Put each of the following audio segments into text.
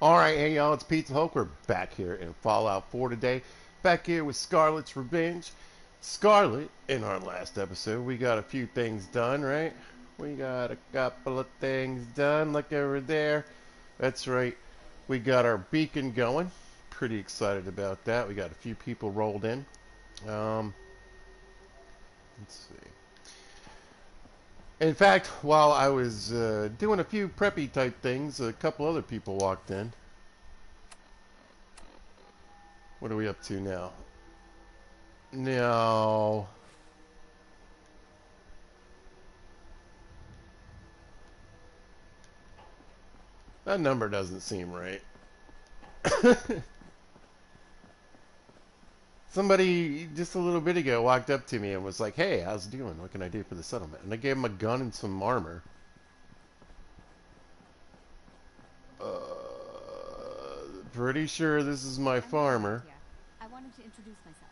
Alright, hey y'all, it's Pizza Hulk. We're back here in Fallout 4 today. Back here with Scarlet's Revenge. Scarlet, in our last episode, we got a few things done, right? We got a couple of things done. Look over there. That's right. We got our beacon going. Pretty excited about that. We got a few people rolled in. Um, let's see. In fact, while I was doing a few preppy type things, a couple other people walked in. What are we up to now? No. That number doesn't seem right. Somebody just a little bit ago walked up to me and was like, "Hey, how's it doing? What can I do for the settlement?" And I gave him a gun and some armor. Pretty sure this is my I'm glad you're farmer. here. I wanted to introduce myself.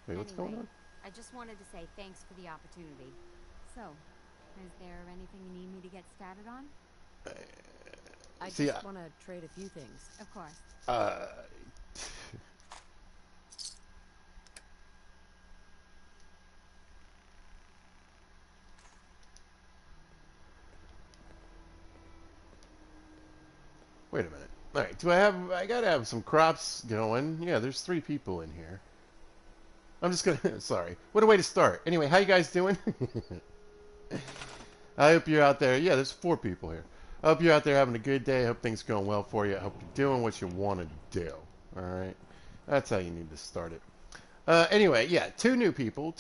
Wait, what's going Anyway, on? I just wanted to say thanks for the opportunity. So, is there anything you need me to get started on? I See, just want to trade a few things. Of course. uh, wait a minute. All right, do I have? I gotta have some crops going. Yeah, there's 3 people in here. I'm just gonna. Sorry. What a way to start. Anyway, how you guys doing? I hope you're out there. Yeah, there's 4 people here. I hope you're out there having a good day. I hope things are going well for you. I hope you're doing what you want to do. All right, that's how you need to start it. Anyway, yeah, 2 new people,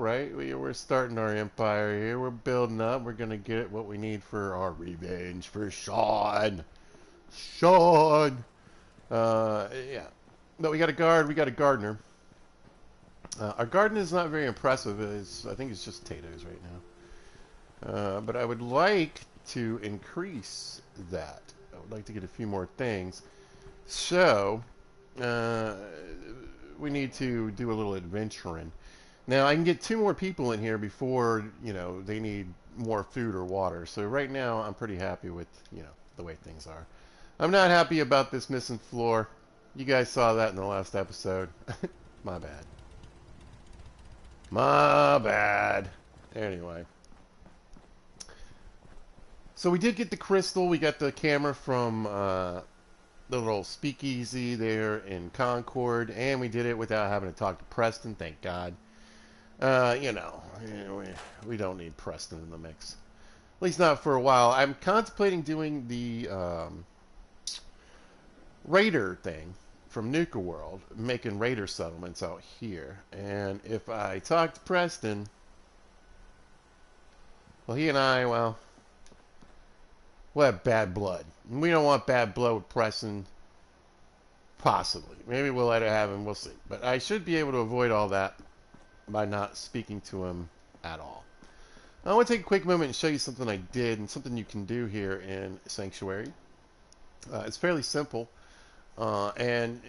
right? We're starting our empire here. We're building up. We're gonna get what we need for our revenge for Sean. Sean. Yeah. But we got a guard. We got a gardener. Our garden is not very impressive. I think it's just potatoes right now. But I would like to increase that. I would like to get a few more things. So, uh, we need to do a little adventuring. Now, I can get 2 more people in here before, they need more food or water. So right now, I'm pretty happy with, the way things are. I'm not happy about this missing floor. You guys saw that in the last episode. My bad. My bad. Anyway. So we did get the crystal. We got the camera from the little speakeasy there in Concord, and we did it without having to talk to Preston. Thank God. We don't need Preston in the mix. At least not for a while. I'm contemplating doing the raider thing from Nuka World, making raider settlements out here. And if I talk to Preston, well, he and I, well, we'll have bad blood. We don't want bad blood with Preston. Possibly. Maybe we'll let it happen. We'll see. But I should be able to avoid all that by not speaking to him at all. I want to take a quick moment and show you something I did and something you can do here in Sanctuary. It's fairly simple, and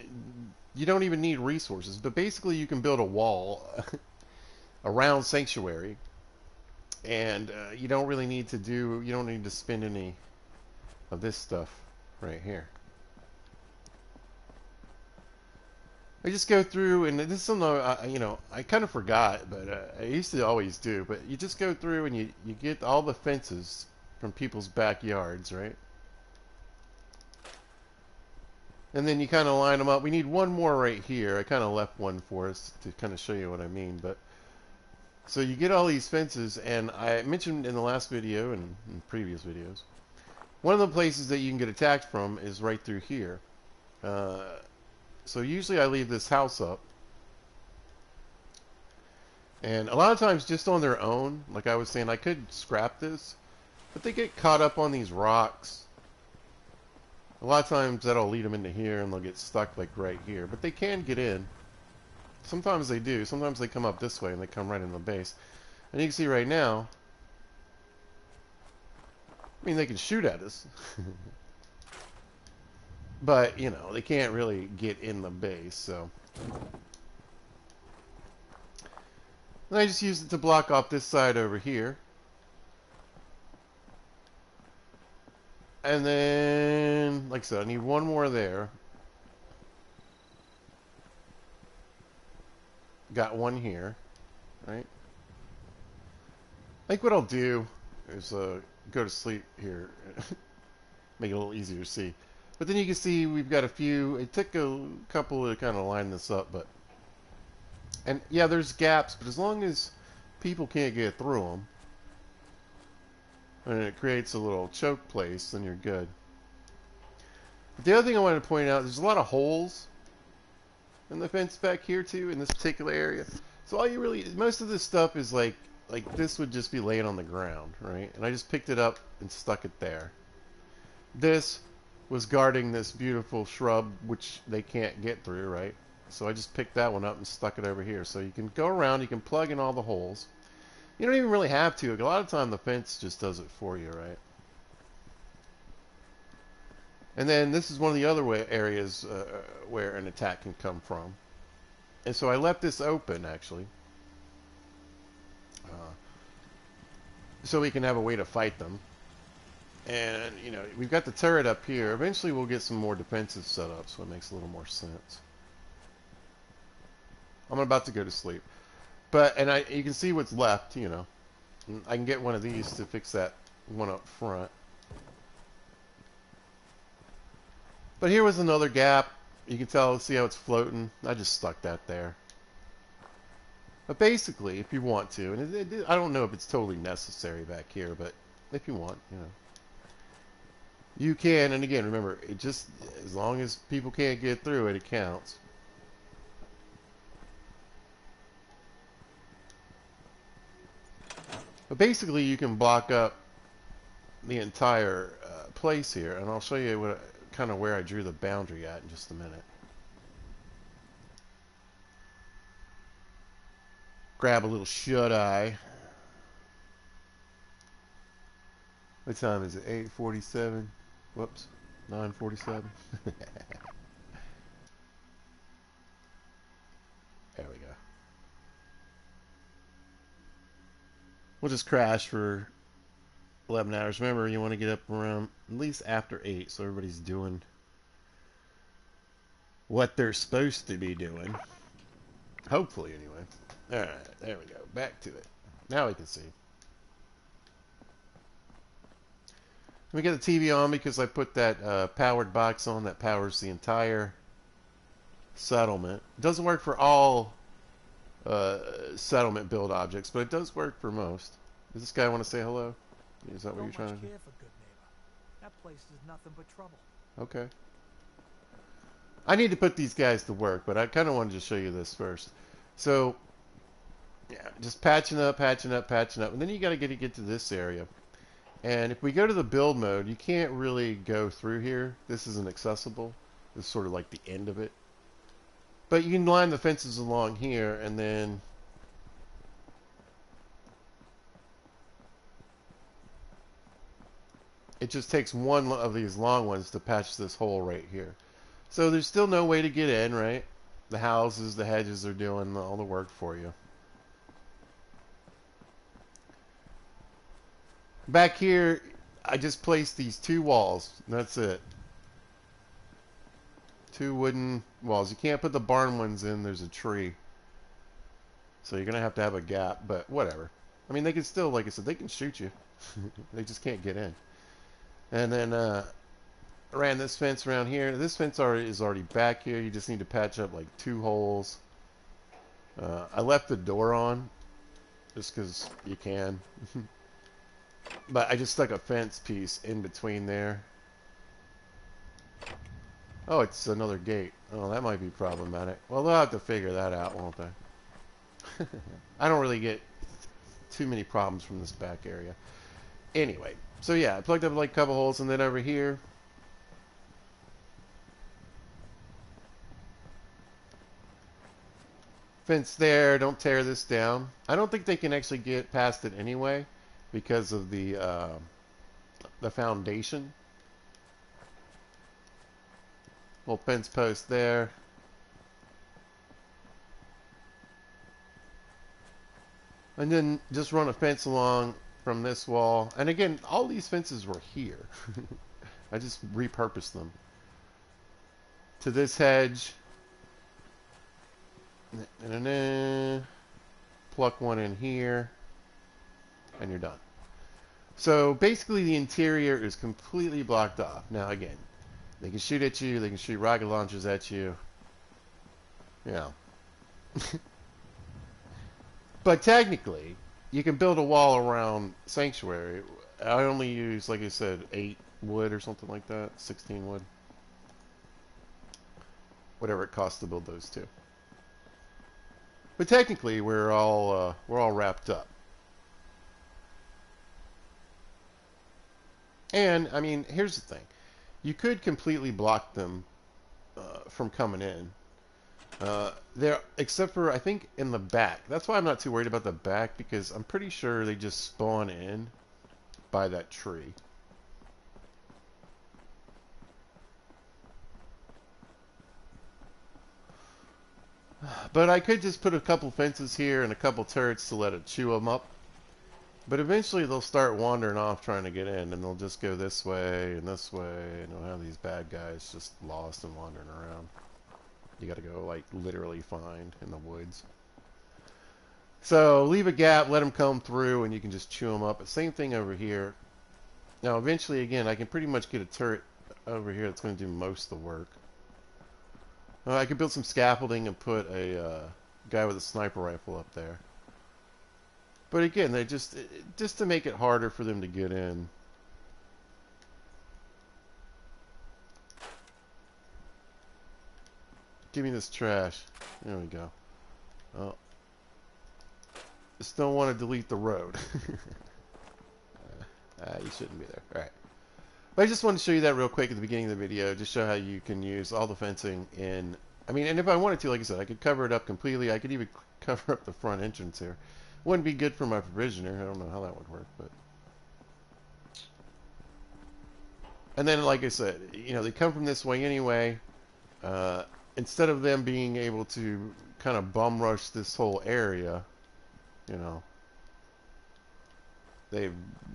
you don't even need resources. But basically, you can build a wall around Sanctuary, and you don't need to spend any of this stuff right here. I just go through, and this is something I kind of forgot, but I used to always do. But you just go through and you get all the fences from people's backyards, right? And then you kind of line them up. We need one more right here. I kind of left one for us to kind of show you what I mean. But so you get all these fences, and I mentioned in the last video and in previous videos, one of the places that you can get attacked from is right through here. So usually I leave this house up. And a lot of times just on their own, like I was saying, I could scrap this, but they get caught up on these rocks. A lot of times that'll lead them into here and they'll get stuck like right here. But they can get in. Sometimes they do. Sometimes they come up this way and they come right in the base. And you can see right now, I mean, they can shoot at us. But, they can't really get in the base, so. And I just used it to block off this side over here. And then, like I said, I need one more there. Got one here, right? I think what I'll do is go to sleep here. Make it a little easier to see. But then you can see we've got a few. It took a couple to kind of line this up, but and yeah, there's gaps, but as long as people can't get through them, and it creates a little choke place, then you're good. But the other thing I wanted to point out, there's a lot of holes in the fence back here too, in this particular area. So all you really, most of this stuff is like this would just be laying on the ground, right? And I just picked it up and stuck it there. This was guarding this beautiful shrub, which they can't get through, right? So I just picked that one up and stuck it over here. So you can go around, you can plug in all the holes. You don't even really have to. A lot of time the fence just does it for you, right? And then this is one of the other areas where an attack can come from. And so I left this open, actually. So we can have a way to fight them. And, you know, we've got the turret up here. Eventually we'll get some more defensive set up, so it makes a little more sense. I'm about to go to sleep. But, and you can see what's left, you know. I can get one of these to fix that one up front. But here was another gap. You can tell, see how it's floating. I just stuck that there. But basically, if you want to, and I don't know if it's totally necessary back here, but if you want, you know. You can, and again, remember, it just, as long as people can't get through it, it counts. But basically, you can block up the entire place here, and I'll show you what kind of where I drew the boundary at in just a minute. Grab a little shut-eye. What time is it? 8:47. Whoops, 9:47. There we go. We'll just crash for 11 hours. Remember, you want to get up around at least after 8, so everybody's doing what they're supposed to be doing. Hopefully, anyway. Alright, there we go. Back to it. Now we can see. Let me get the TV on because I put that powered box on that powers the entire settlement. It doesn't work for all settlement build objects, but it does work for most. Does this guy want to say hello? Is that what you're trying to do? For good neighbor. That place is nothing but trouble. Okay. I need to put these guys to work, but I kind of wanted to show you this first. So, yeah, just patching up, patching up, patching up, and then you got to get to this area. And if we go to the build mode, you can't really go through here. This isn't accessible. This is sort of like the end of it. But you can line the fences along here, and then it just takes one of these long ones to patch this hole right here. So there's still no way to get in, right? The houses, the hedges are doing all the work for you. Back here, I just placed these 2 walls. That's it. 2 wooden walls. You can't put the barn ones in. There's a tree. So you're going to have a gap, but whatever. I mean, they can still, like I said, they can shoot you. They just can't get in. And then I ran this fence around here. This fence is already back here. You just need to patch up like 2 holes. I left the door on just because you can. But I just stuck a fence piece in between there. Oh, it's another gate. Oh, that might be problematic. Well, they'll have to figure that out, won't they? I don't really get too many problems from this back area. Anyway, so yeah, I plugged up like a couple holes, and then over here, fence there. Don't tear this down. I don't think they can actually get past it anyway because of the foundation. Little fence post there. And then just run a fence along from this wall. And again, all these fences were here. I just repurposed them to this hedge. Pluck one in here, and you're done. So basically the interior is completely blocked off. Now again, they can shoot at you, they can shoot rocket launchers at you. You know. But technically, you can build a wall around Sanctuary. I only use, like I said, 8 wood or something like that, 16 wood. Whatever it costs to build those two. But technically, we're all wrapped up. And I mean, here's the thing: you could completely block them from coming in. There, except for I think in the back. That's why I'm not too worried about the back, because I'm pretty sure they just spawn in by that tree. But I could just put a couple fences here and a couple turrets to let it chew them up. But eventually they'll start wandering off trying to get in, and they'll just go this way, and we'll have these bad guys just lost and wandering around. You gotta go, like, literally find in the woods. So leave a gap, let them come through, and you can just chew them up. Same thing over here. Now eventually, again, I can pretty much get a turret over here that's going to do most of the work. I could build some scaffolding and put a guy with a sniper rifle up there. But again, they just to make it harder for them to get in. Give me this trash. There we go. Oh. Just don't want to delete the road. You shouldn't be there. Alright. But I just wanted to show you that real quick at the beginning of the video. Just show how you can use all the fencing in... I mean, and if I wanted to, like I said, I could cover it up completely. I could even cover up the front entrance here. Wouldn't be good for my provisioner. I don't know how that would work, but... And then, like I said, you know, they come from this way anyway. Instead of them being able to kind of bum rush this whole area, you know, they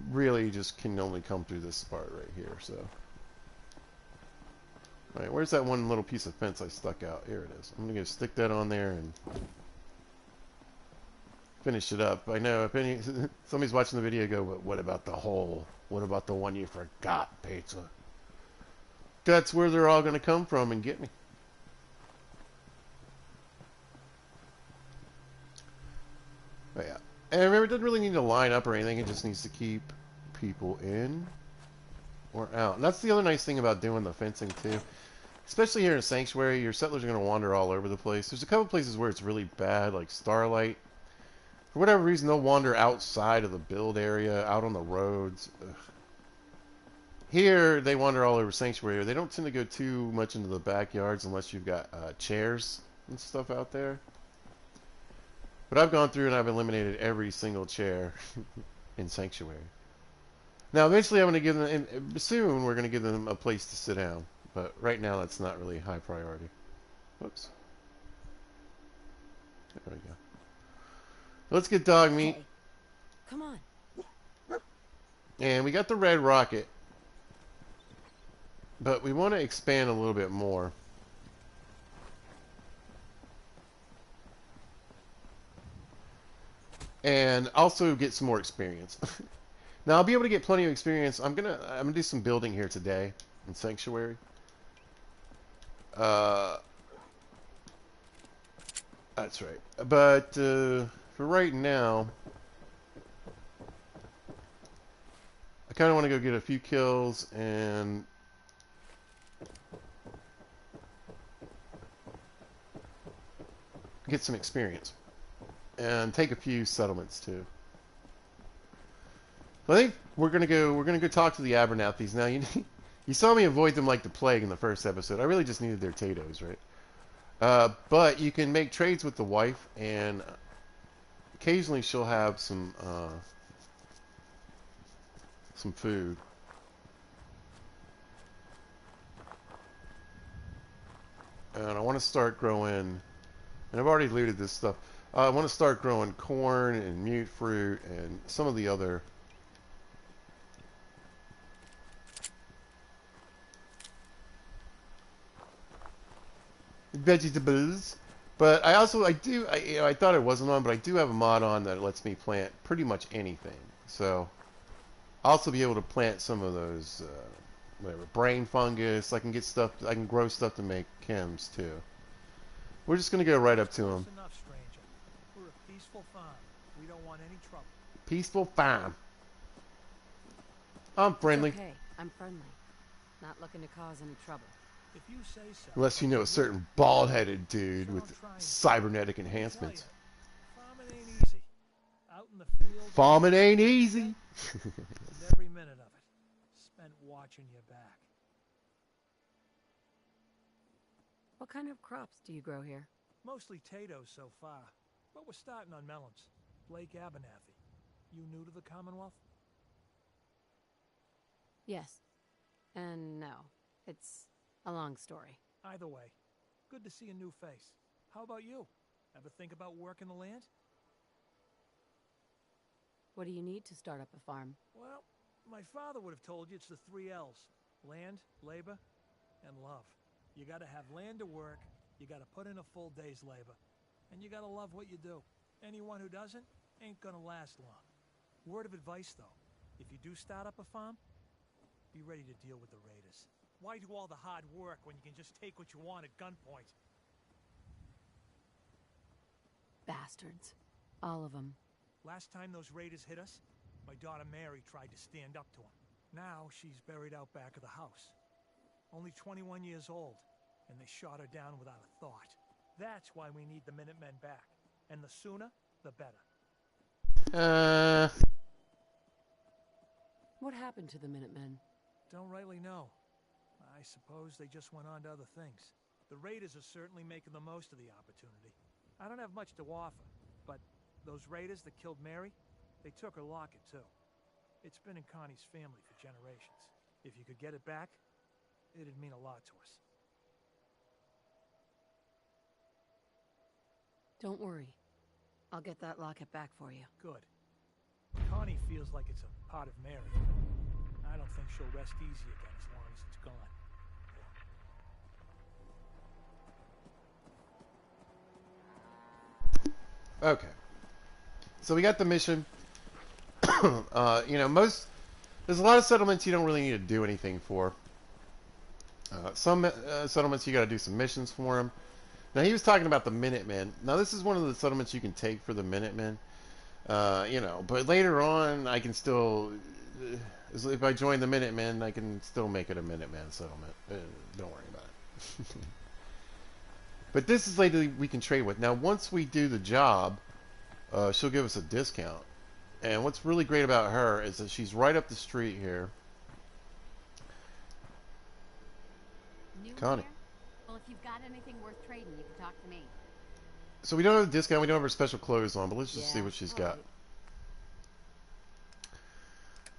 really just can only come through this part right here, so. Alright, where's that one little piece of fence I stuck out? Here it is. I'm going to stick that on there and finish it up. I know if somebody's watching the video go, but what about the hole? What about the one you forgot, Pizza? That's where they're all going to come from and get me. But yeah. And remember, it doesn't really need to line up or anything. It just needs to keep people in or out. And that's the other nice thing about doing the fencing, too. Especially here in Sanctuary, your settlers are going to wander all over the place. There's a couple places where it's really bad, like Starlight. For whatever reason, they'll wander outside of the build area, out on the roads. Ugh. Here, they wander all over Sanctuary. They don't tend to go too much into the backyards unless you've got chairs and stuff out there. But I've gone through and I've eliminated every single chair in Sanctuary. Now, eventually I'm going to give them, and soon we're going to give them a place to sit down. But right now that's not really high priority. Whoops. There we go. Let's get dog meat. Okay. Come on. And we got the red rocket. But we want to expand a little bit more. And also get some more experience. Now I'll be able to get plenty of experience. I'm gonna do some building here today in Sanctuary. That's right. But for right now, I kind of want to go get a few kills and get some experience. And take a few settlements too. So I think we're gonna go talk to the Abernathy's now. You saw me avoid them like the plague in the first episode. I really just needed their potatoes, right? But you can make trades with the wife, and occasionally she'll have some food. And I want to start growing. And I've already looted this stuff. I want to start growing corn and mute fruit and some of the other vegetables. But I thought it wasn't on, but I do have a mod on that lets me plant pretty much anything. So I'll also be able to plant some of those, whatever, brain fungus. I can get stuff, I can grow stuff to make chems too. We're just gonna go right up to him. Close enough, stranger. We're a peaceful farm. We don't want any trouble. Peaceful farm. I'm friendly. It's okay. I'm friendly. Not looking to cause any trouble. If you say so. Unless you know a certain bald-headed dude with cybernetic enhancements. Farming ain't easy. Out in the field. Farming ain't easy. And every minute of it spent watching your back. What kind of crops do you grow here? Mostly potatoes so far, but we're starting on melons. Blake Abernathy. You new to the Commonwealth? Yes. And no. It's a long story. Either way, good to see a new face. How about you? Ever think about working the land? What do you need to start up a farm? Well, my father would have told you it's the 3 L's. Land, labor, and love. You gotta have land to work, you gotta put in a full day's labor, and you gotta love what you do. Anyone who doesn't ain't gonna last long. Word of advice, though, if you do start up a farm, be ready to deal with the raiders. Why do all the hard work when you can just take what you want at gunpoint? Bastards. All of them. Last time those raiders hit us, my daughter Mary tried to stand up to them. Now she's buried out back of the house. Only 21 years old, and they shot her down without a thought. That's why we need the Minutemen back. And the sooner, the better. What happened to the Minutemen? Don't rightly know. I suppose they just went on to other things. The raiders are certainly making the most of the opportunity. I don't have much to offer, but those raiders that killed Mary, they took her locket too. It's been in Connie's family for generations. If you could get it back, it'd mean a lot to us. Don't worry. I'll get that locket back for you. Good. Connie feels like it's a part of Mary. I don't think she'll rest easy again as long as it's gone. Okay. So we got the mission. You know, there's a lot of settlements you don't really need to do anything for. Some settlements you got to do some missions for them. Now he was talking about the Minutemen. Now this is one of the settlements you can take for the Minutemen. You know, but later on I can still, if I join the Minutemen, I can still make it a Minuteman settlement. Don't worry about it. But this is lady we can trade with. Now once we do the job, she'll give us a discount. And what's really great about her is that she's right up the street here. New Connie. here? Well, if you've got anything worth trading, you can talk to me. So we don't have a discount, we don't have her special clothes on, but let's just see what she's got. right.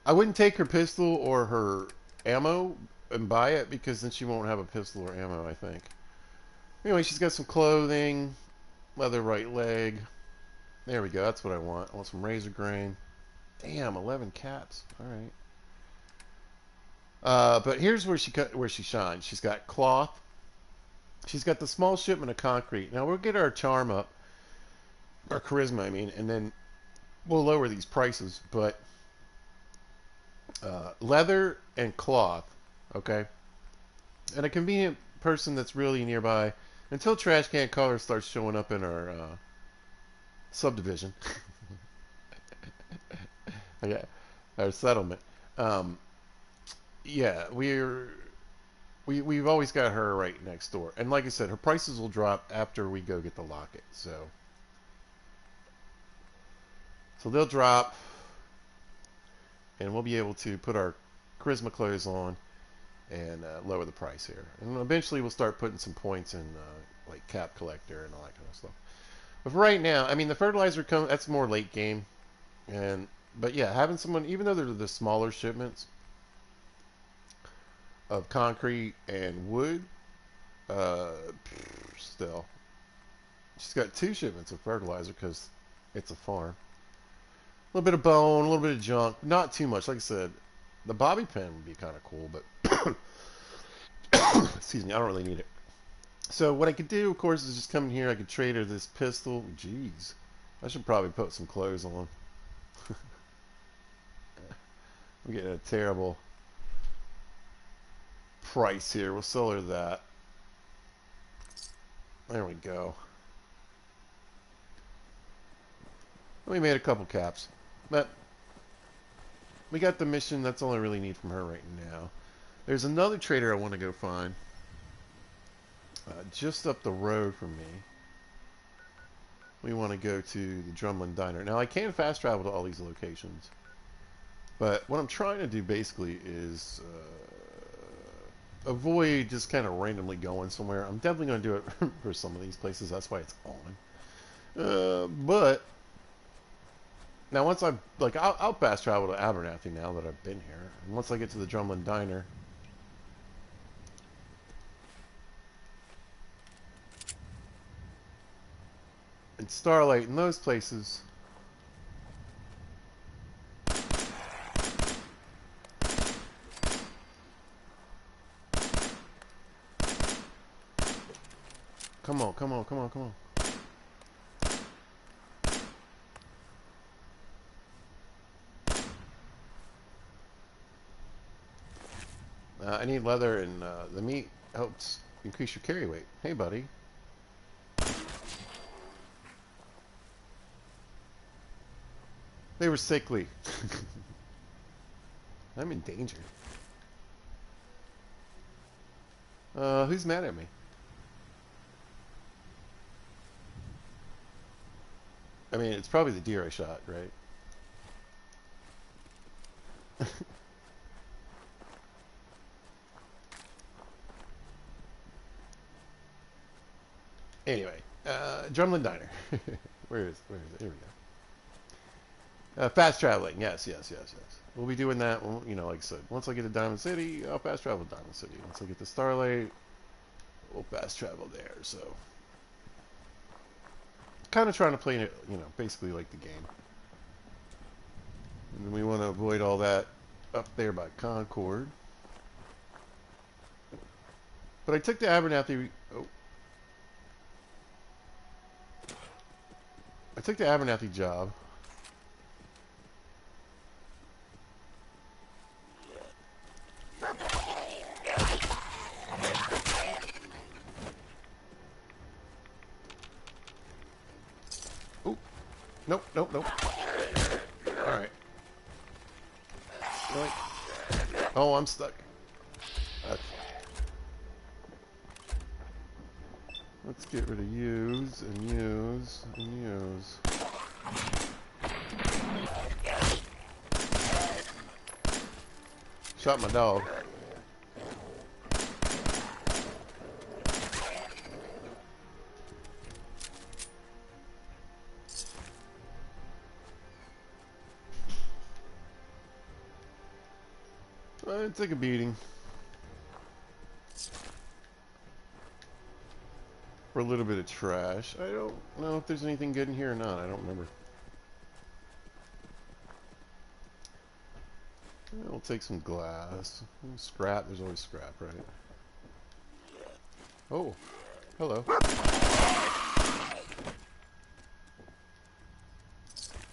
I wouldn't take her pistol or her ammo and buy it because then she won't have a pistol or ammo, I think. Anyway, she's got some clothing, leather right leg. There we go, that's what I want. I want some razor grain. Damn, 11 caps. Alright. But here's where she shines. She's got cloth. She's got the small shipment of concrete. Now we'll get our charm up, our charisma, I mean, and then we'll lower these prices. But leather and cloth, okay, and a convenient person that's really nearby until trash can color starts showing up in our subdivision. Okay, our settlement. Yeah, we've always got her right next door, and like I said, her prices will drop after we go get the locket. So they'll drop, and we'll be able to put our charisma clothes on and lower the price here. And eventually, we'll start putting some points in like cap collector and all that kind of stuff. But for right now, I mean, the fertilizer that's more late game, but yeah, having someone, even though they're the smaller shipments of concrete and wood, still, she's got 2 shipments of fertilizer because it's a farm. A little bit of bone, a little bit of junk, not too much. Like I said, the bobby pin would be kind of cool, but excuse me, I don't really need it. So what I could do, of course, is just come in here. I could trade her this pistol. Jeez. I should probably put some clothes on. I'm getting a terrible price here. We'll sell her that. There we go. We made a couple caps. But we got the mission. That's all I really need from her right now. There's another trader I want to go find. Just up the road from me. We want to go to the Drumlin Diner. Now, I can fast travel to all these locations. But what I'm trying to do basically is avoid just kind of randomly going somewhere. I'm definitely going to do it for some of these places. That's why it's on. But now once I've, like, I'll fast travel to Abernathy now that I've been here. And once I get to the Drumlin Diner, and Starlight in those places, come on, come on, come on, come on. I need leather, and the meat helps increase your carry weight. Hey, buddy. They were sickly. I'm in danger. Who's mad at me? I mean, it's probably the deer I shot, right? Anyway, Drumlin Diner. Where is it? Here we go. Fast traveling. Yes, yes, yes, yes. We'll be doing that, you know, like I said. Once I get to Diamond City, I'll fast travel to Diamond City. Once I get to Starlight, we'll fast travel there, so. Kind of trying to play it, you know, basically like the game. And then we want to avoid all that up there by Concord. But I took the Abernathy... Oh. I took the Abernathy job. Oh. Nope, nope, nope. Alright. Really? Oh, I'm stuck. Okay. Let's get rid of use and use and use. Shot my dog. It took a beating. For a little bit of trash. I don't know if there's anything good in here or not. I don't remember. We'll take some glass. Scrap. There's always scrap, right? Oh. Hello.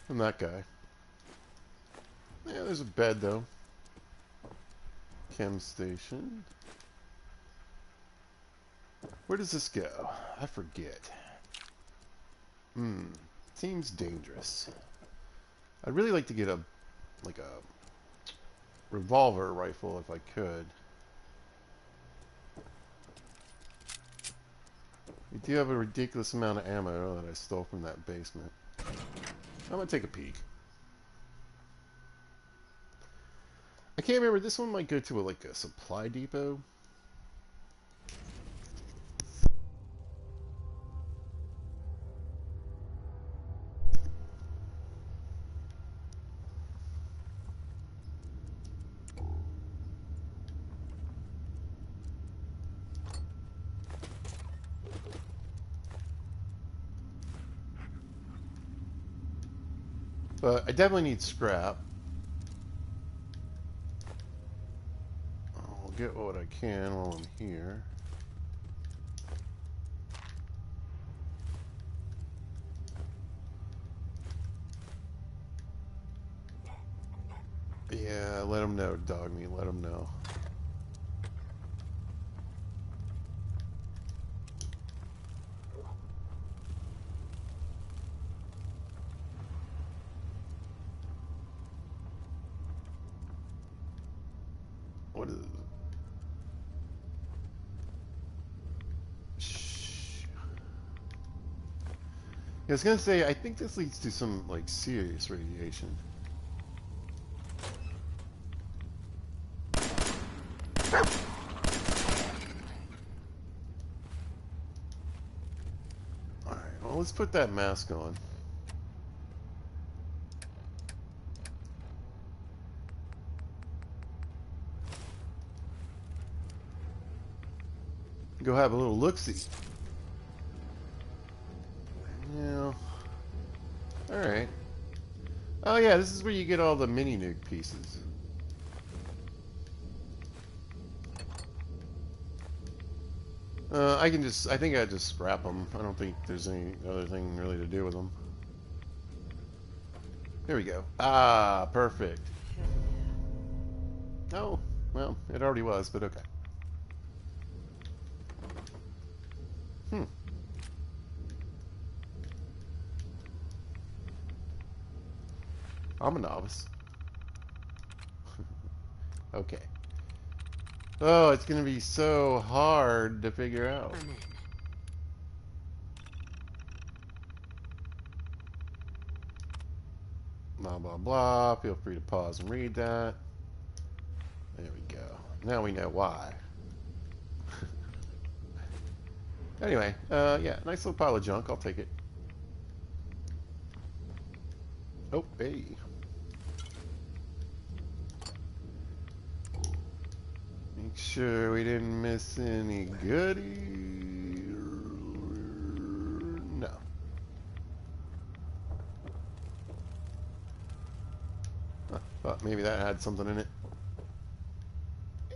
And that guy. Yeah, there's a bed, though. Chem station. Where does this go? I forget. Seems dangerous. I'd really like to get a revolver rifle if I could. We do have a ridiculous amount of ammo that I stole from that basement. I'm gonna take a peek. I can't remember. This one might go to like a supply depot. But I definitely need scrap. I'll get what I can while I'm here. Yeah, let him know, dog meat. Let him know. What is it? Shh. I was gonna say, I think this leads to some, like, serious radiation. Alright, well, let's put that mask on. Go have a little look-see. Yeah. Alright. Oh yeah, this is where you get all the mini nuke pieces. I think I just scrap them. I don't think there's any other thing really to do with them. There we go. Ah, perfect. Oh, well, it already was, but okay. Hmm. I'm a novice. Okay. Oh, it's gonna be so hard to figure out. I'm in. Blah, blah, blah. Feel free to pause and read that. There we go. Now we know why. Anyway, yeah, nice little pile of junk. I'll take it. Oh, hey. Make sure we didn't miss any goodies. No. Huh, thought maybe that had something in it.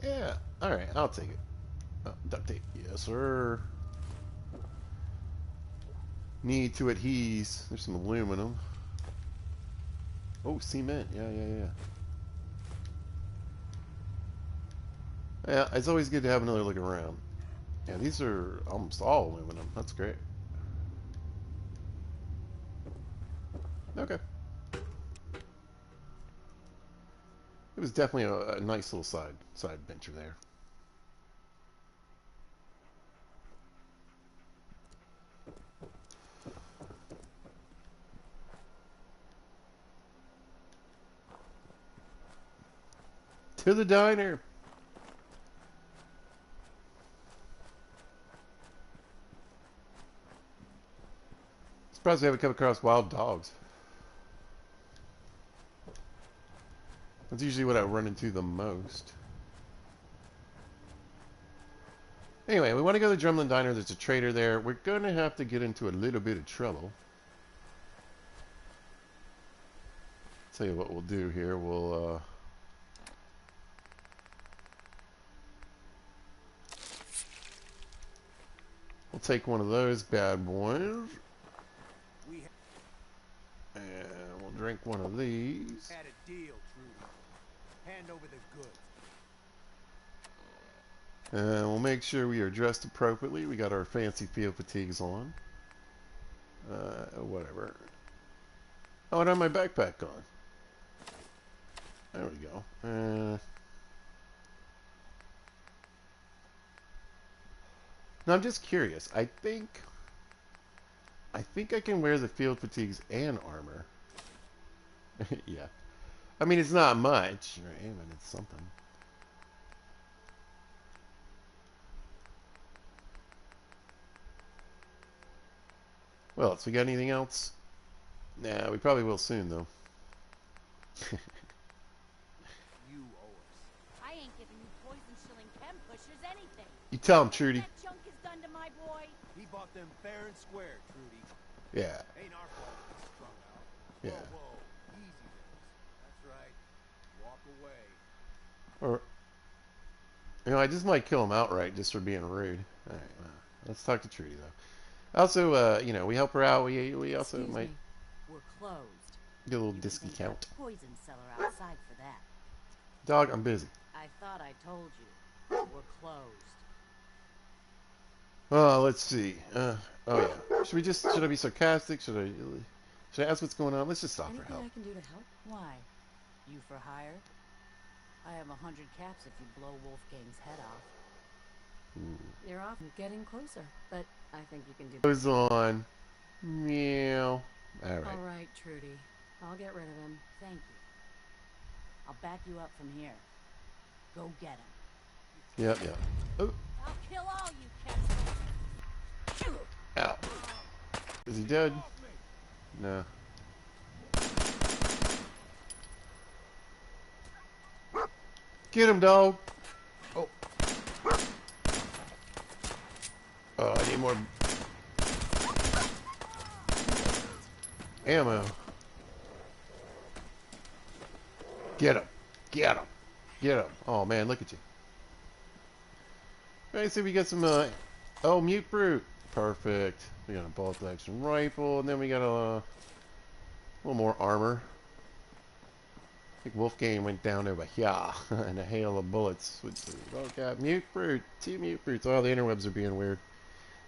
Yeah. Alright, I'll take it. Oh, duct tape. Yes, sir. Need to adhese. There's some aluminum. Oh, cement. Yeah, yeah, yeah. Yeah, it's always good to have another look around. Yeah, these are almost all aluminum. That's great. Okay. It was definitely a nice little side venture there. To the diner. Surprised we haven't come across wild dogs. That's usually what I run into the most. Anyway, we want to go to the Drumlin Diner. There's a trader there. We're going to have to get into a little bit of trouble. Tell you what we'll do here. We'll take one of those bad boys. And we'll drink one of these. Had a deal, Trudy. Hand over the goods. And we'll make sure we are dressed appropriately. We got our fancy field fatigues on. Whatever. Oh, and I have my backpack on. There we go. Now I'm just curious. I think I can wear the field fatigues and armor. Yeah. I mean, it's not much, right? But it's something. Well, so we got anything else? Nah, we probably will soon, though. You owe us. I ain't giving you poison-shilling chem pushers anything. You tell him, What Trudy. that junk has done to my boy. He bought them fair and square, Trudy. Yeah. Ain't our fault he's strung out. Yeah. Whoa, whoa. Easy there. That's right. Walk away. Or, you know, I just might kill him outright just for being rude. All right, well, let's talk to Trudy, though. Also, you know, we help her out. We also Excuse might me. We're closed. get a little You can thank discount. that poison seller outside for that. Dog, I'm busy. I thought I told you. We're closed. Let's see. Oh yeah. Should I be sarcastic? Should I ask what's going on? Let's just offer Anything help. I can do to help? Why? You for hire? I have 100 caps if you blow Wolfgang's head off. You're off getting closer, but I think you can do Goes on. Meow. All right. All right, Trudy. I'll get rid of him. Thank you. I'll back you up from here. Go get him. Yep, yep. Oh, I'll kill all you cats. ow. Is he dead? No. Get him, dog. Oh. Oh, I need more ammo. Get him. Get him. Get him. Oh, man, look at you. All right, so we got some, oh, mute brute. Perfect. We got a bolt-action rifle, and then we got a little more armor. I think Wolfgang went down over here in a hail of bullets. Oh, God, mute brute. 2 mute brutes. Oh, the interwebs are being weird.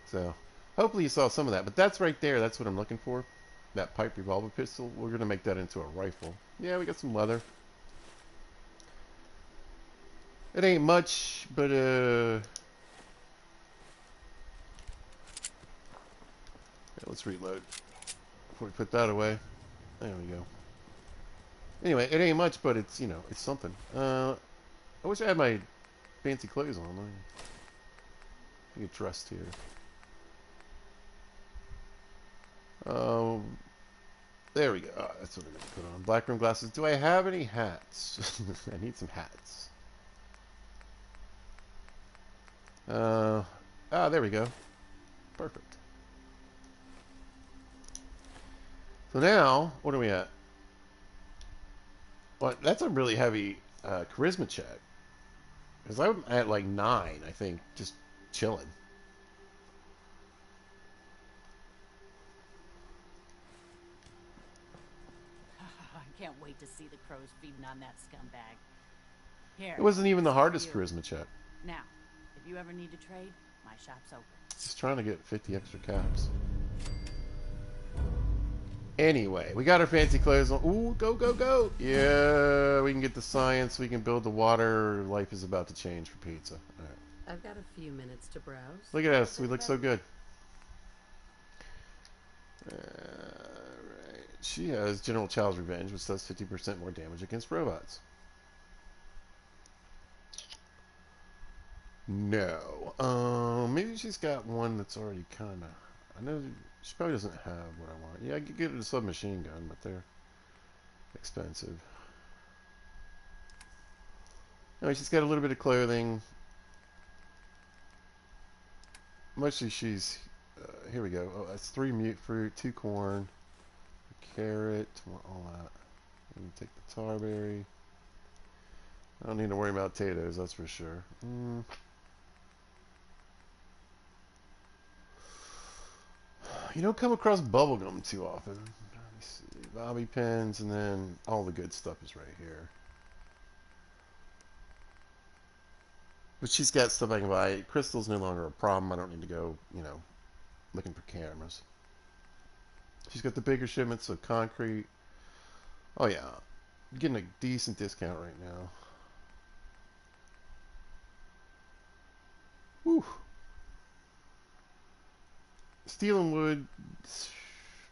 So, hopefully you saw some of that. But that's right there. That's what I'm looking for. That pipe revolver pistol. We're going to make that into a rifle. Yeah, we got some leather. It ain't much, but, yeah, let's reload before we put that away. There we go. Anyway, it ain't much, but it's, you know, it's something. I wish I had my fancy clothes on. Let me get dressed here. There we go. Oh, that's what I'm going to put on. Black rim glasses. Do I have any hats? I need some hats. There we go. Perfect. So now, what are we at? Well, that's a really heavy charisma check. Because I'm at like 9, I think, just chilling. I can't wait to see the crows feeding on that scumbag. Here. It wasn't even the this is for hardest you. charisma check. Now, if you ever need to trade, my shop's open. Just trying to get 50 extra caps. Anyway, we got our fancy clothes on. Ooh, go, go, go! Yeah, we can get the science. We can build the water. Life is about to change for pizza. All right. I've got a few minutes to browse. Look at us. We look so good. Alright. She has General Child's Revenge, which does 50% more damage against robots. No. Maybe she's got one that's already kind of... I know she probably doesn't have what I want. Yeah, I could get her a submachine gun, but they're expensive. Anyway, she's got a little bit of clothing. Mostly she's... here we go. Oh, that's 3 mute fruit, 2 corn, a carrot, all that. Let me take the tarberry. I don't need to worry about potatoes, that's for sure. You don't come across bubblegum too often. Let me see. Bobby pins, and then all the good stuff is right here. But she's got stuff I can buy. Crystal's no longer a problem. I don't need to go, you know, looking for cameras. She's got the bigger shipments of concrete. Oh yeah, I'm getting a decent discount right now. Whew. Steel and wood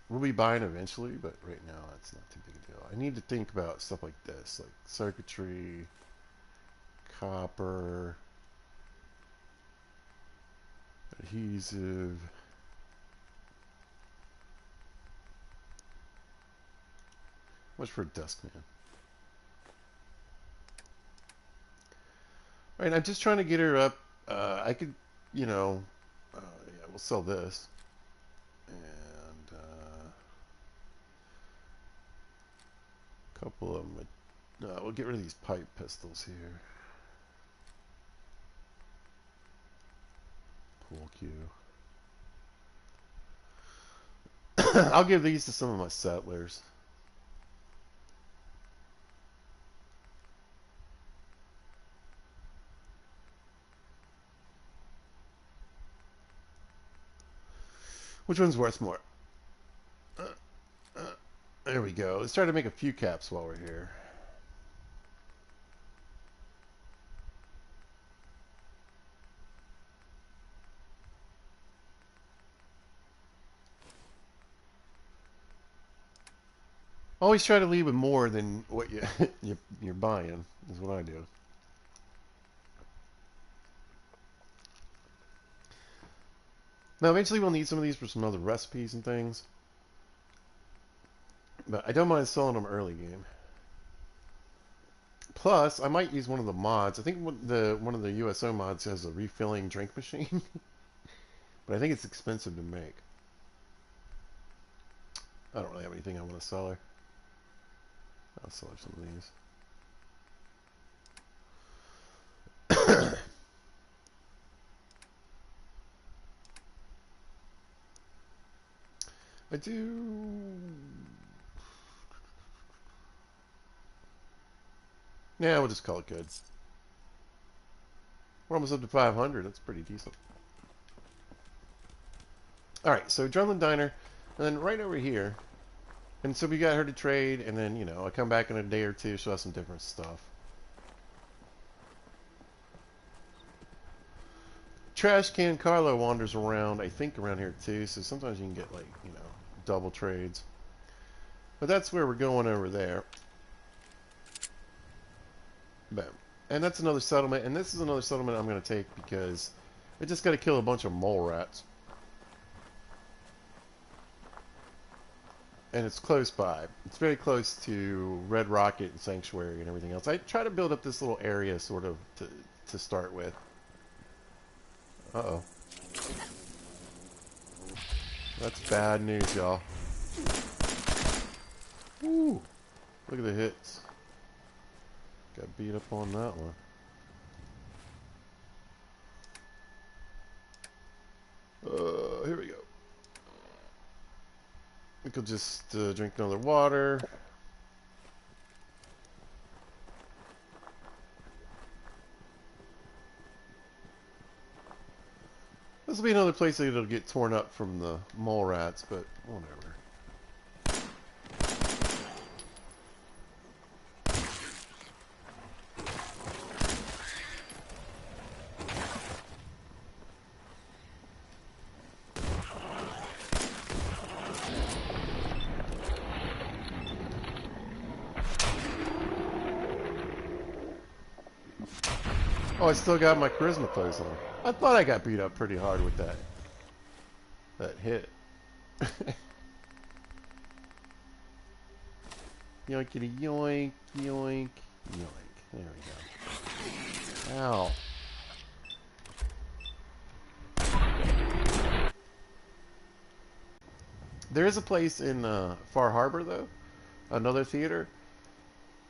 we'll be buying eventually, but right now it's not too big a deal. I need to think about stuff like this, like circuitry, copper, adhesive. Much for a dustman. Alright, I'm just trying to get her up. I could, you know, yeah, we'll sell this. And a couple of them. We'll get rid of these pipe pistols here. Pool cue. I'll give these to some of my settlers. Which one's worth more? There we go. Let's try to make a few caps while we're here. Always try to leave with more than what you're buying, is what I do. Now, eventually we'll need some of these for some other recipes and things. But I don't mind selling them early game. Plus, I might use one of the mods. I think one of the USO mods has a refilling drink machine. But I think it's expensive to make. I don't really have anything I want to sell her. I'll sell her some of these. I do... Yeah, we'll just call it good. We're almost up to 500. That's pretty decent. Alright, so Drumlin Diner. And then right over here. And so we got her to trade. And then, you know, I come back in a day or two. She'll have some different stuff. Trash Can Carlo wanders around, I think, around here too. So sometimes you can get, like, you know, double trades. But that's where we're going over there. Boom. And that's another settlement. And this is another settlement I'm going to take because I just got to kill a bunch of mole rats. And it's close by. It's very close to Red Rocket and Sanctuary and everything else. I try to build up this little area sort of to start with. Uh-oh. That's bad news, y'all. Woo! Look at the hits. Got beat up on that one. Here we go. We could just drink another water. This will be another place that'll get torn up from the mole rats, but whatever. Oh, I still got my charisma clothes on. I thought I got beat up pretty hard with that hit. Yoinkity yoink, yoink, yoink. There we go. Ow. There is a place in Far Harbor, though. Another theater.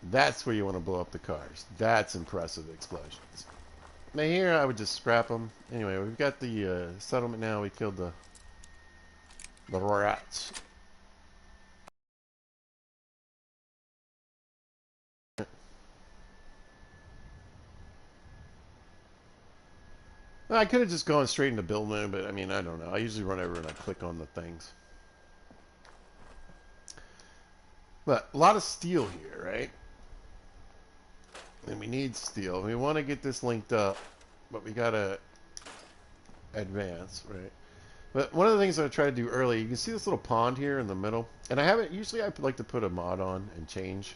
That's where you want to blow up the cars. That's impressive explosions. Now here, I would just scrap them. Anyway, we've got the settlement now. We killed the rats. I could have just gone straight into build mode, but I mean, I don't know. I usually run over and I click on the things. But a lot of steel here, right? And we need steel. We want to get this linked up, but we gotta advance, right? But one of the things I try to do early, you can see this little pond here in the middle, and I haven't. Usually, I like to put a mod on and change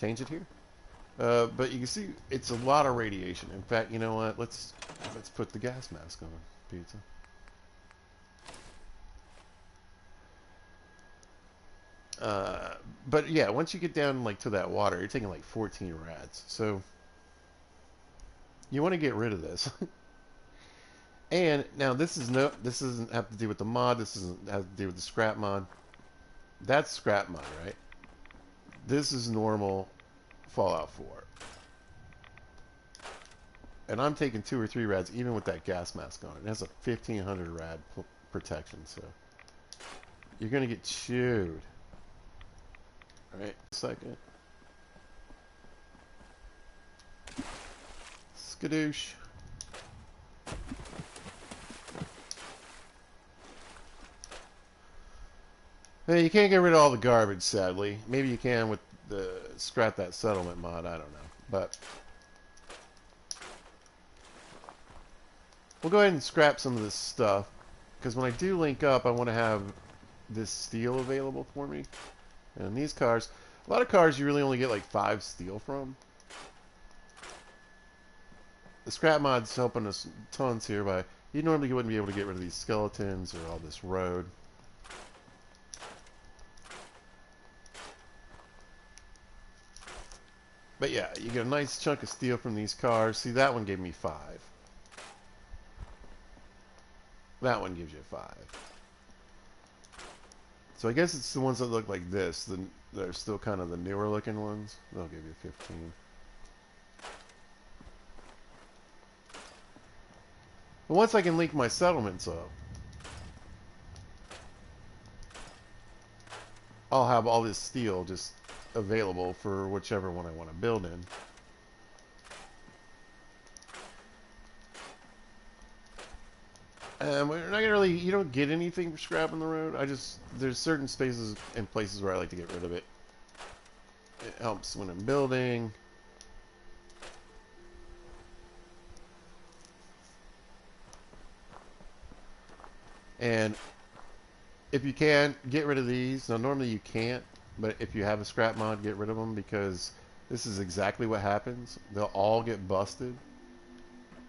it here. But you can see it's a lot of radiation. In fact, you know what? Let's put the gas mask on, pizza. But yeah, once you get down like to that water, you're taking like 14 rats. So you want to get rid of this. And now this doesn't have to do with the mod. This doesn't have to do with the scrap mod. That's scrap mod, right? This is normal Fallout 4. And I'm taking 2 or 3 rads even with that gas mask on. It has a 1500 rad protection, so you're gonna get chewed. Alright, second. Skadoosh. You can't get rid of all the garbage, sadly. Maybe you can with the scrap that settlement mod. I don't know, but we'll go ahead and scrap some of this stuff because when I do link up, I want to have this steel available for me. And these cars, a lot of cars, you really only get like 5 steel from. The scrap mod's helping us tons here. By you normally wouldn't be able to get rid of these skeletons or all this road. But yeah, you get a nice chunk of steel from these cars. See, that one gave me 5. That one gives you 5. So I guess it's the ones that look like this. They're still kind of the newer looking ones. They'll give you 15. But once I can link my settlements up, I'll have all this steel just available for whichever one I want to build in. We're not gonna really, you don't get anything for scrapping the road. There's certain spaces and places where I like to get rid of it. It helps when I'm building. And if you can, get rid of these. Now, normally you can't, but if you have a scrap mod, get rid of them because this is exactly what happens. They'll all get busted,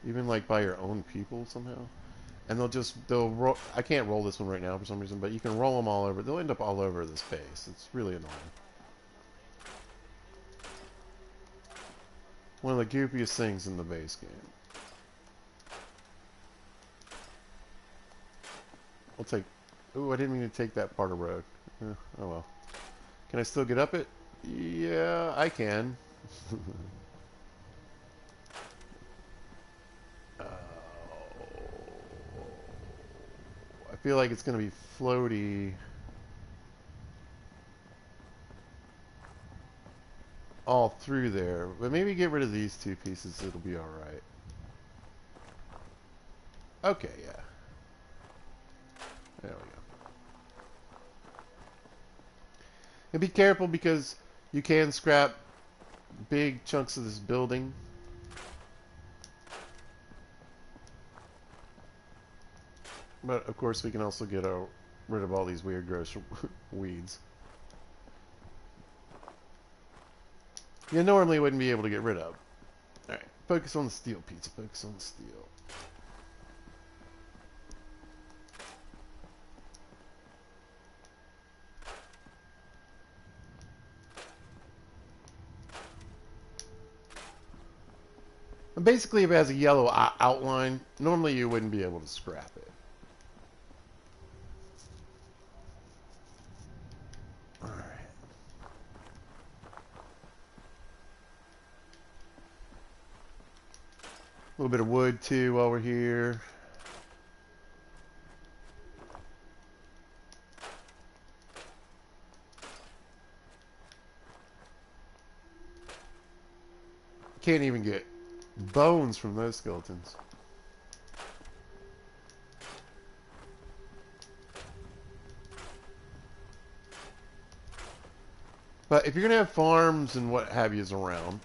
even like by your own people somehow. And they'll roll. I can't roll this one right now for some reason, but you can roll them all over. They'll end up all over this base. It's really annoying. One of the goofiest things in the base game. We'll take... Ooh, I didn't mean to take that part of road. Oh well. Can I still get up it? Yeah, I can. I feel like it's going to be floaty all through there. But maybe get rid of these 2 pieces. It'll be alright. Okay, yeah. There we go. And be careful because you can scrap big chunks of this building. But of course we can also get rid of all these weird gross weeds. You normally wouldn't be able to get rid of. Alright, focus on the steel, pizza. Focus on the steel. And basically, if it has a yellow outline, normally you wouldn't be able to scrap it. Alright. A little bit of wood, too, while we're here. Can't even get bones from those skeletons. But if you're going to have farms and what have yous around,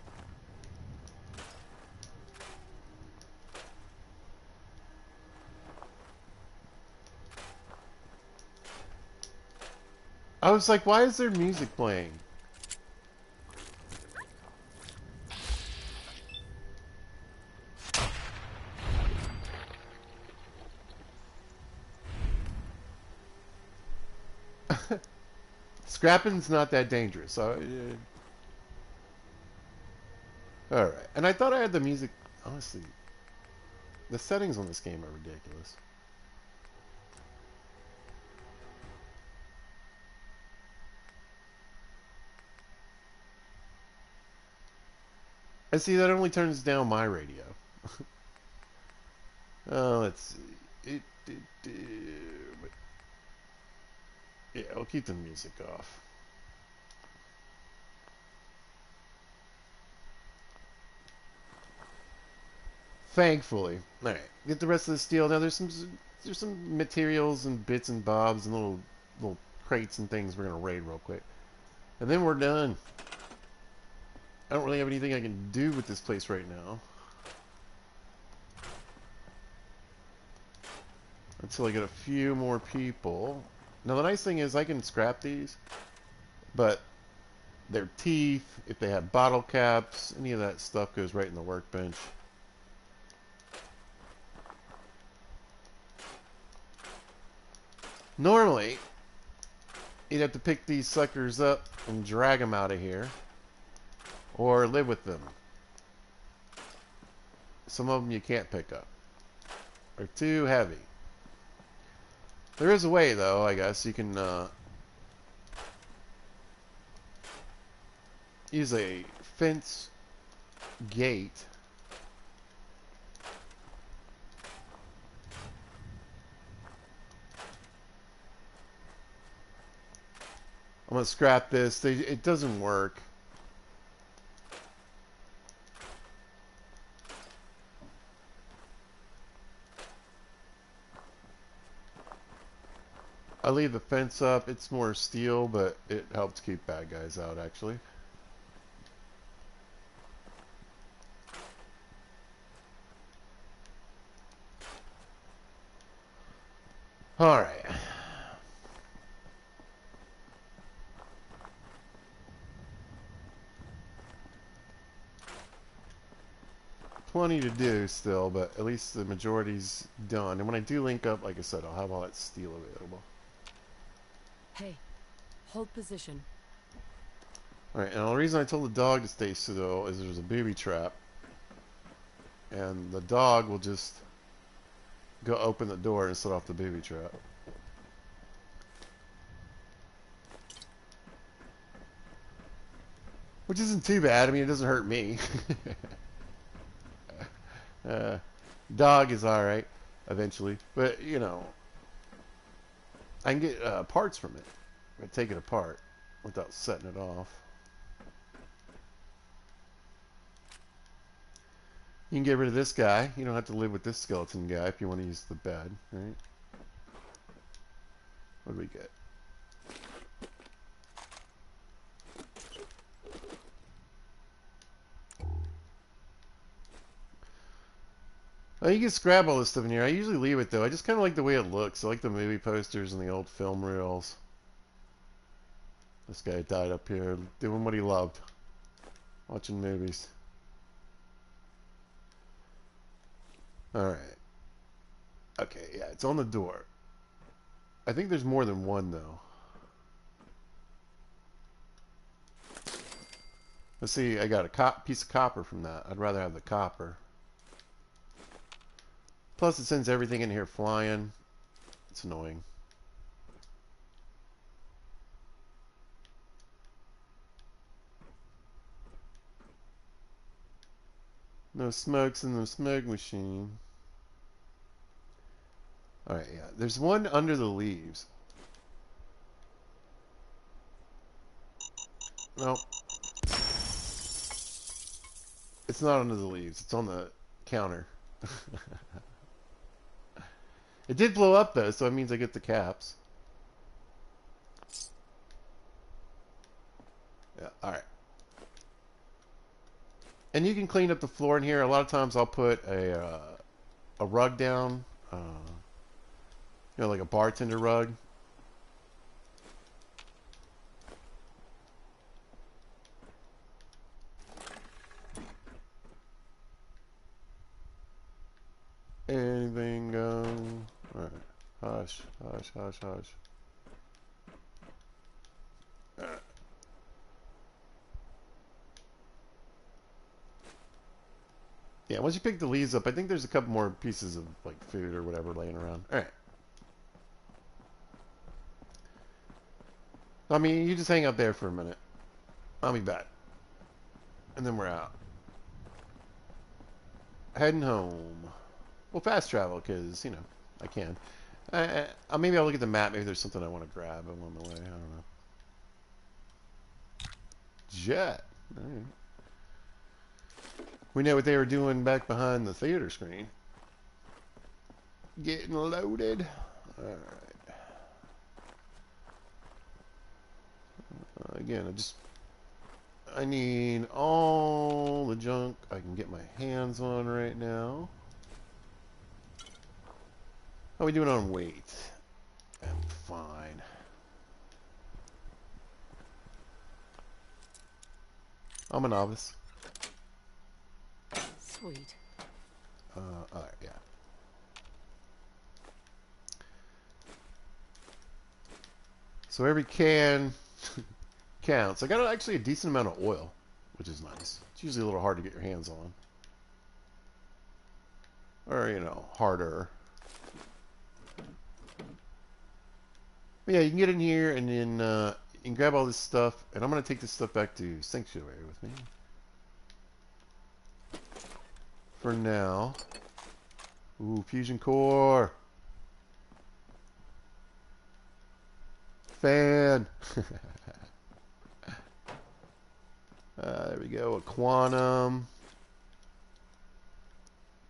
I was like, why is there music playing? Scrapping's not that dangerous. So, alright. And I thought I had the music... Honestly, the settings on this game are ridiculous. And see, that only turns down my radio. Let's see. Yeah, I'll keep the music off. Thankfully. Alright, get the rest of the steel. Now there's some materials and bits and bobs and little crates and things we're going to raid real quick. And then we're done. I don't really have anything I can do with this place right now. Until I get a few more people. Now the nice thing is I can scrap these. But their teeth, if they have bottle caps, any of that stuff goes right in the workbench. Normally, you'd have to pick these suckers up and drag them out of here. Or live with them. Some of them you can't pick up. They're too heavy. There is a way, though, I guess. You can use a fence gate. I'm going to scrap this. It doesn't work. I leave the fence up. It's more steel, but it helps keep bad guys out, actually. Alright. Plenty to do still, but at least the majority's done. And when I do link up, like I said, I'll have all that steel available. Hey, hold position. Alright, and the reason I told the dog to stay still is there's a booby trap. And the dog will just go open the door and set off the booby trap. Which isn't too bad. I mean, it doesn't hurt me. Dog is alright eventually. But, you know, I can get parts from it. I take it apart without setting it off. You can get rid of this guy. You don't have to live with this skeleton guy if you want to use the bed, right? What do we get? Oh, you can scrap all this stuff in here. I usually leave it though. I just kind of like the way it looks. I like the movie posters and the old film reels. This guy died up here doing what he loved. Watching movies. Alright. Okay, yeah, it's on the door. I think there's more than one though. Let's see, I got a piece of copper from that. I'd rather have the copper. Plus it sends everything in here flying. It's annoying. No smokes in the smoke machine. Alright, yeah. There's one under the leaves. Nope. It's not under the leaves. It's on the counter. It did blow up though, so it means I get the caps. Yeah, alright. And you can clean up the floor in here. A lot of times I'll put a rug down. You know, like a bartender rug. Anything go? Alright. Hush, hush, hush, hush. Alright. Yeah, once you pick the leaves up, I think there's a couple more pieces of like food or whatever laying around. Alright. I mean, you just hang out there for a minute. I'll be back. And then we're out. Heading home. Well, fast travel, because, you know, I can. Maybe I'll look at the map. Maybe there's something I want to grab along the way. I don't know. Jet. All right. We know what they were doing back behind the theater screen. Getting loaded. All right. Again, I need all the junk I can get my hands on right now. How are we doing on weight? I'm fine. I'm a novice. Sweet. Alright, yeah. So every can counts. I got actually a decent amount of oil, which is nice. It's usually a little hard to get your hands on. Or, you know, harder. But yeah, you can get in here and then you can grab all this stuff. And I'm going to take this stuff back to Sanctuary with me. For now. Ooh, fusion core. Fan. There we go. A quantum.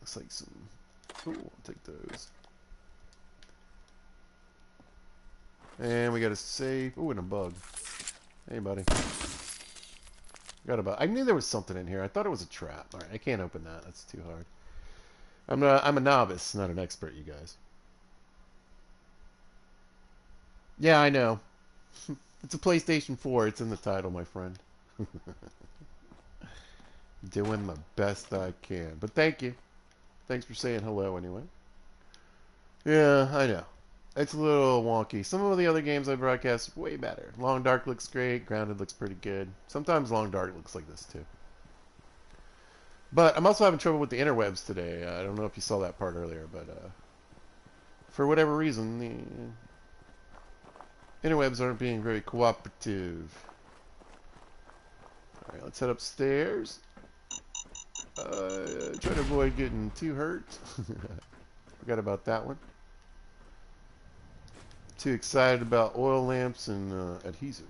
Looks like some. Ooh, I'll take those. And we got a safe. Ooh, and a bug. Hey, buddy. Got a bug. I knew there was something in here. I thought it was a trap. All right, I can't open that. That's too hard. I'm a novice, not an expert, you guys. Yeah, I know. It's a PlayStation 4. It's in the title, my friend. Doing the best I can. But thank you. Thanks for saying hello anyway. Yeah, I know. It's a little wonky. Some of the other games I broadcast way better. Long Dark looks great. Grounded looks pretty good. Sometimes Long Dark looks like this too. But I'm also having trouble with the interwebs today. I don't know if you saw that part earlier, but for whatever reason, the interwebs aren't being very cooperative. Alright, let's head upstairs. Try to avoid getting too hurt. Forgot about that one. Too excited about oil lamps and adhesive.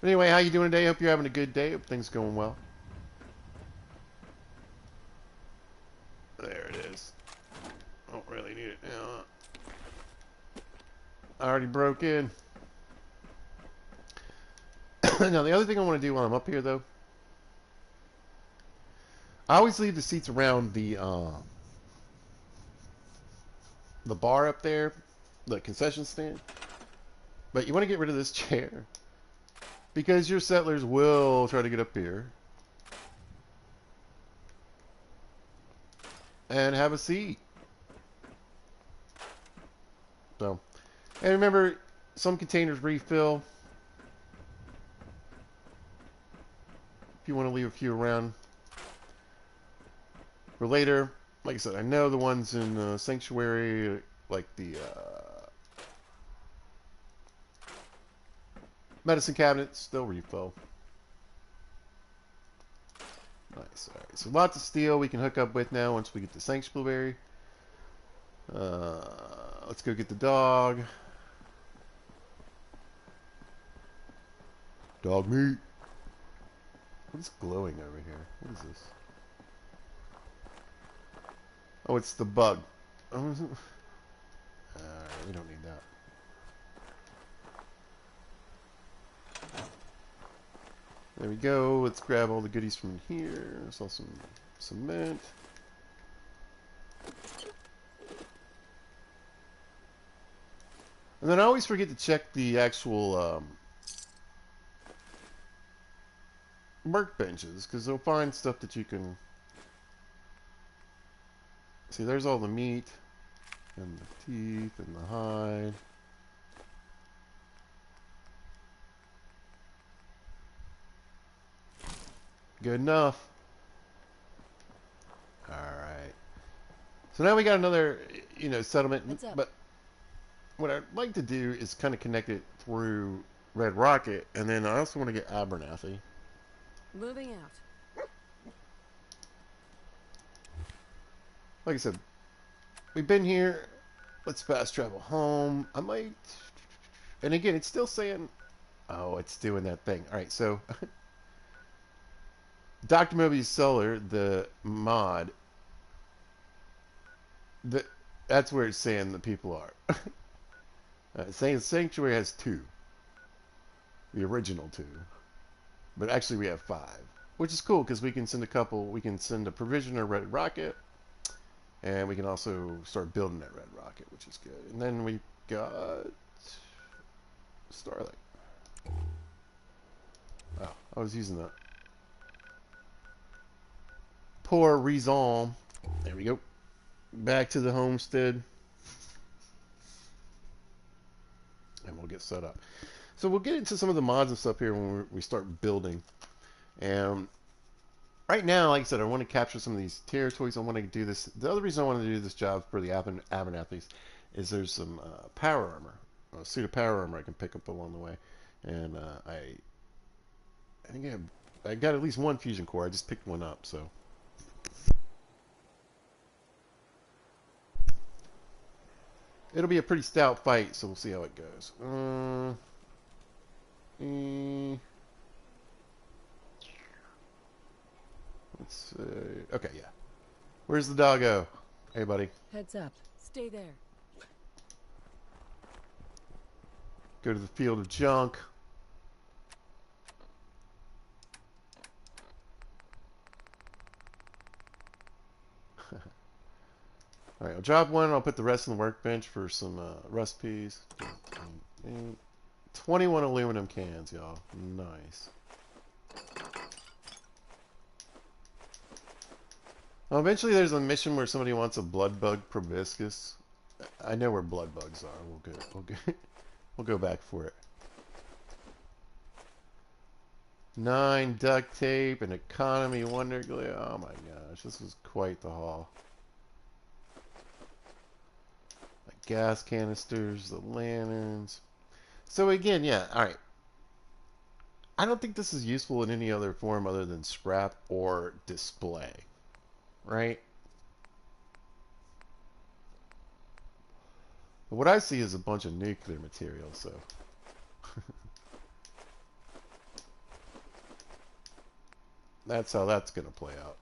Anyway, how you doing today? Hope you're having a good day. Hope things are going well. There it is. Don't really need it now. I already broke in. Now, the other thing I want to do while I'm up here, though, I always leave the seats around the bar up there, the concession stand. But you want to get rid of this chair because your settlers will try to get up here and have a seat. So, and remember, some containers refill. If you want to leave a few around for later. Like I said, I know the ones in Sanctuary, like the medicine cabinets, they'll refill. Nice. Alright, so lots of steel we can hook up with now once we get to Sanctuary. Let's go get the dog. Dog meat. What is glowing over here? What is this? Oh, it's the bug. Oh, is it? We don't need that. There we go. Let's grab all the goodies from here. Saw some cement. And then I always forget to check the actual workbenches, because they'll find stuff that you can... See, there's all the meat, and the teeth, and the hide. Good enough. Alright. So now we got another, settlement. What's up? But what I'd like to do is kind of connect it through Red Rocket, and then I also want to get Abernathy. Moving out. Like I said, we've been here. Let's fast travel home. I might... And again, it's still saying... Oh, it's doing that thing. Alright, so... Dr. Moby's Cellar, the mod... That's where it's saying the people are. Saying Sanctuary has 2. The original 2. But actually we have 5. Which is cool because we can send a couple. We can send a Provisioner Red Rocket. And we can also start building that Red Rocket, which is good. And then we got Starlight. Oh, I was using that. Poor reason. There we go. Back to the homestead. And we'll get set up. So we'll get into some of the mods and stuff here when we start building. And right now, like I said, I want to capture some of these territories. I want to do this. The other reason I want to do this job for the Abernathy's is there's some power armor, a suit of power armor I can pick up along the way. And I think I got at least one fusion core. I just picked one up, so. It'll be a pretty stout fight, so we'll see how it goes. Let's see. Okay, yeah. Where's the doggo? Hey, buddy. Heads up. Stay there. Go to the field of junk. Alright, I'll drop one. I'll put the rest on the workbench for some recipes. 21 aluminum cans, y'all. Nice. Well, eventually there's a mission where somebody wants a blood bug proboscis. I know where blood bugs are. We'll go back for it. 9 duct tape, an economy wonder glue. Oh my gosh, this was quite the haul. The gas canisters, the lanterns. So again, yeah, alright. I don't think this is useful in any other form other than scrap or display. Right? But what I see is a bunch of nuclear material, so. That's how that's going to play out.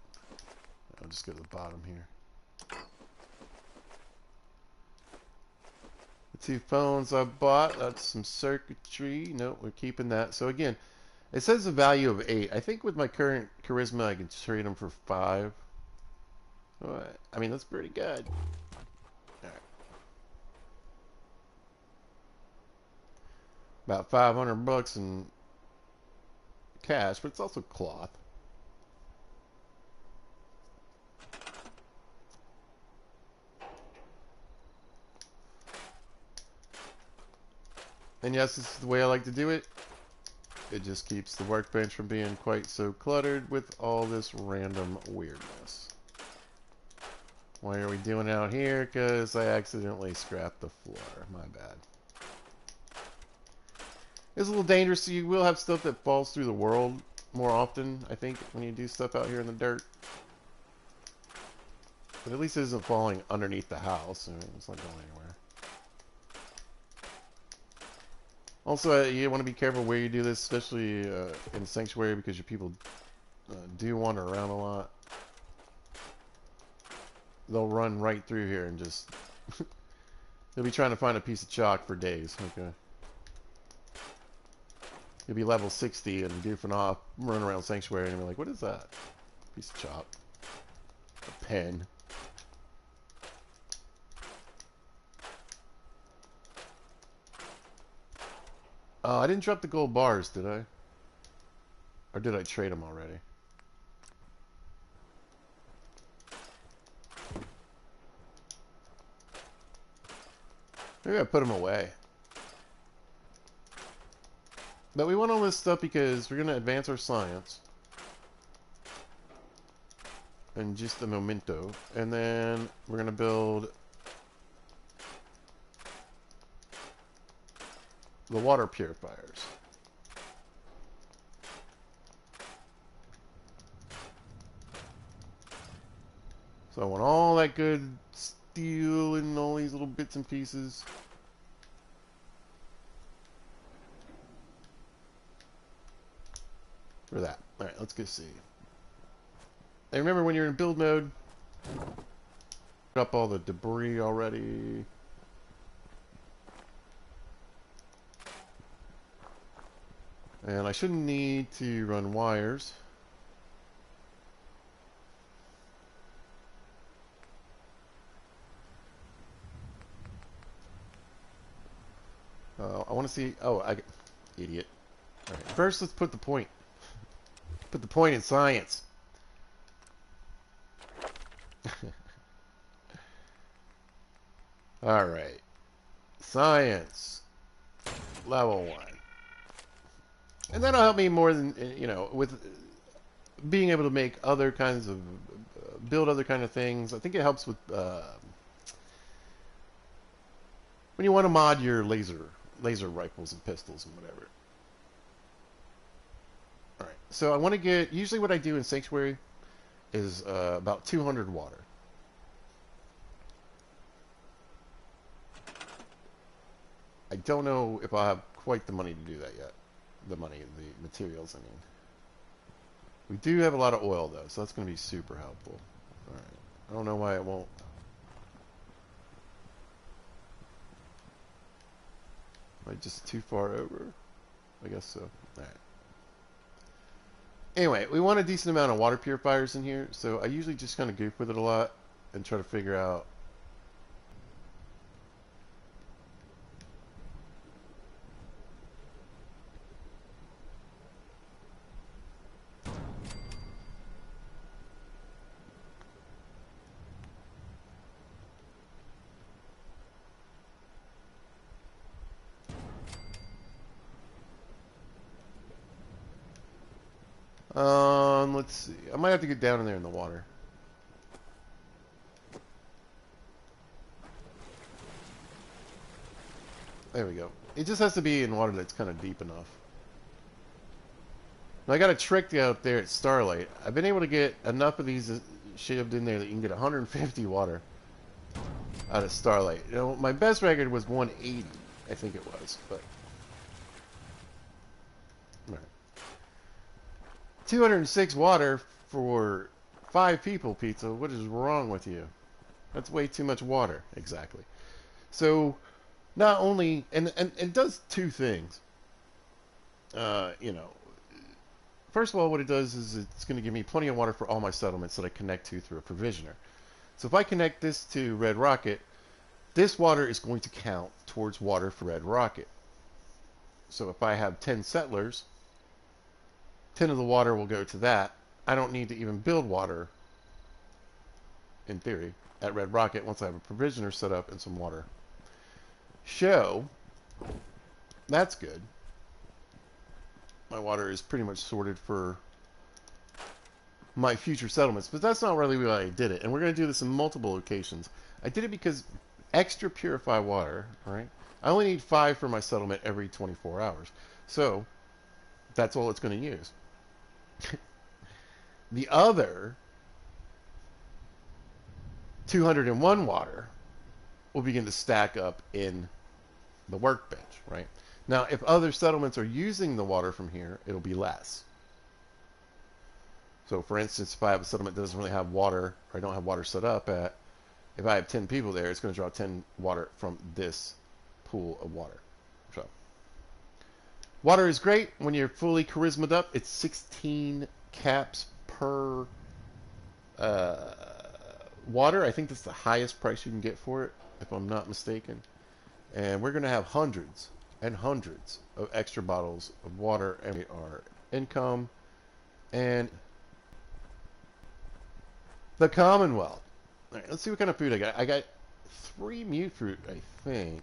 I'll just go to the bottom here. The 2 phones I bought, that's some circuitry. No, we're keeping that. So again, it says a value of 8. I think with my current charisma, I can trade them for 5. I mean, that's pretty good. Alright. About 500 bucks in cash, but it's also cloth. And yes, this is the way I like to do it. It just keeps the workbench from being quite so cluttered with all this random weirdness. Why are we doing it out here? Because I accidentally scrapped the floor. My bad. It's a little dangerous, so you will have stuff that falls through the world more often, I think, when you do stuff out here in the dirt. But at least it isn't falling underneath the house. I mean, it's not going anywhere. Also, you want to be careful where you do this, especially in Sanctuary, because your people do wander around a lot. They'll run right through here and just... They'll be trying to find a piece of chalk for days. Okay. You'll be level 60 and goofing off, running around Sanctuary, and you'll be like, what is that? Piece of chalk. A pen. I didn't drop the gold bars, did I? Or did I trade them already? Maybe I put them away. But we want all this stuff because we're going to advance our science. In just a momento. And then we're going to build the water purifiers. So I want all that good steel and all these little bits and pieces. For that. Alright, let's go see. And remember, when you're in build mode, put up all the debris already. And I shouldn't need to run wires. I want to see... Oh, idiot. All right. First, let's put the point. Put the point in science. All right. Science. Level 1. And that'll help me more than, you know, with being able to make other kinds of... build other kind of things. I think it helps with... when you want to mod your laser rifles and pistols and whatever. Alright, so I want to get... Usually what I do in Sanctuary is about 200 water. I don't know if I'll have quite the money to do that yet. The materials, I mean. We do have a lot of oil, though, so that's going to be super helpful. Alright, I don't know why it won't... Am I just too far over? I guess so. Alright. Anyway, we want a decent amount of water purifiers in here, so I usually just kind of goof with it a lot and try to figure out... let's see. I might have to get down in there in the water. There we go. It just has to be in water that's kind of deep enough. Now, I got a trick out there at Starlight. I've been able to get enough of these shoved in there that you can get 150 water out of Starlight. You know, my best record was 180, I think it was, but... 206 water for 5 people, Pizza. What is wrong with you? That's way too much water. Exactly. So, not only... And it does two things. You know... First of all, what it does is it's going to give me plenty of water for all my settlements that I connect to through a provisioner. So if I connect this to Red Rocket, this water is going to count towards water for Red Rocket. So if I have 10 settlers... 10 of the water will go to that. I don't need to even build water, in theory, at Red Rocket once I have a provisioner set up and some water. Show, that's good. My water is pretty much sorted for my future settlements, but that's not really why I did it. And we're going to do this in multiple locations. I did it because extra purified water, right? I only need 5 for my settlement every 24 hours. So, that's all it's going to use. The other 201 water will begin to stack up in the workbench, right? Now, if other settlements are using the water from here, it'll be less. So, for instance, if I have a settlement that doesn't really have water, or I don't have water set up at, if I have 10 people there, it's going to draw 10 water from this pool of water. So, water is great when you're fully charismaed up. It's 16 caps per water. I think that's the highest price you can get for it, if I'm not mistaken. And we're going to have hundreds and hundreds of extra bottles of water, and our income and the Commonwealth. All right, let's see what kind of food I got. I got 3 mute fruit, I think.